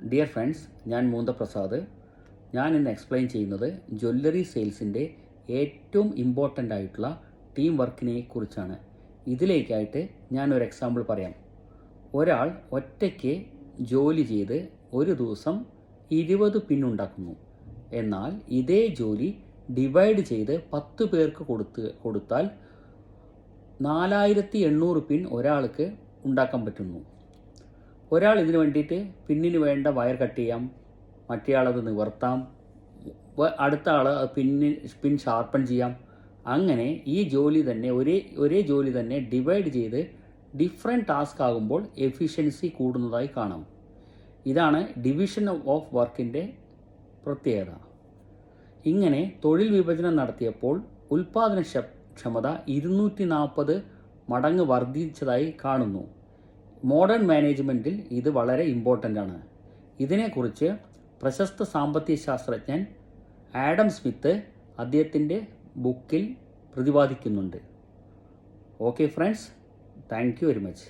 Dear friends, ഞാൻ മൂന്തപ്രസാദ്. ഞാൻ ഇന്ന് എക്സ്പ്ലെയിൻ ചെയ്യുന്നത് ജ്വല്ലറി സെയിൽസിൻ്റെ ഏറ്റവും ഇമ്പോർട്ടൻ്റ് ആയിട്ടുള്ള ടീം വർക്കിനെ കുറിച്ചാണ്. ഇതിലേക്കായിട്ട് ഞാനൊരു എക്സാമ്പിൾ പറയാം. ഒരാൾ ഒറ്റയ്ക്ക് ജോലി ചെയ്ത് ഒരു ദിവസം 20 പിൻ ഉണ്ടാക്കുന്നു. എന്നാൽ ഇതേ ജോലി ഡിവൈഡ് ചെയ്ത് 10 പേർക്ക് കൊടുത്താൽ 4800 പിൻ ഒരാൾക്ക് ഉണ്ടാക്കാൻ പറ്റുന്നു. ഒരാൾ ഇതിന് വേണ്ടിയിട്ട് പിന്നിന് വേണ്ട വയർ കട്ട് ചെയ്യാം, മറ്റേയാളത് നിവർത്താം, അടുത്ത ആൾ പിൻ ഷാർപ്പൺ ചെയ്യാം. അങ്ങനെ ഈ ജോലി തന്നെ ഒരേ ജോലി തന്നെ ഡിവൈഡ് ചെയ്ത് ഡിഫറെൻറ്റ് ടാസ്ക് ആകുമ്പോൾ എഫിഷ്യൻസി കൂടുന്നതായി കാണാം. ഇതാണ് ഡിവിഷൻ ഓഫ് വർക്കിൻ്റെ പ്രത്യേകത. ഇങ്ങനെ തൊഴിൽ വിഭജനം നടത്തിയപ്പോൾ ഉൽപാദനക്ഷമത 240 മടങ്ങ് വർദ്ധിച്ചതായി കാണുന്നു. മോഡേൺ മാനേജ്മെൻറ്റിൽ ഇത് വളരെ ഇമ്പോർട്ടൻ്റ് ആണ്. ഇതിനെക്കുറിച്ച് പ്രശസ്ത സാമ്പത്തിക ശാസ്ത്രജ്ഞൻ ആഡം സ്മിത്ത് അദ്ദേഹത്തിൻ്റെ ബുക്കിൽ പ്രതിപാദിക്കുന്നുണ്ട്. Okay friends, thank you very much.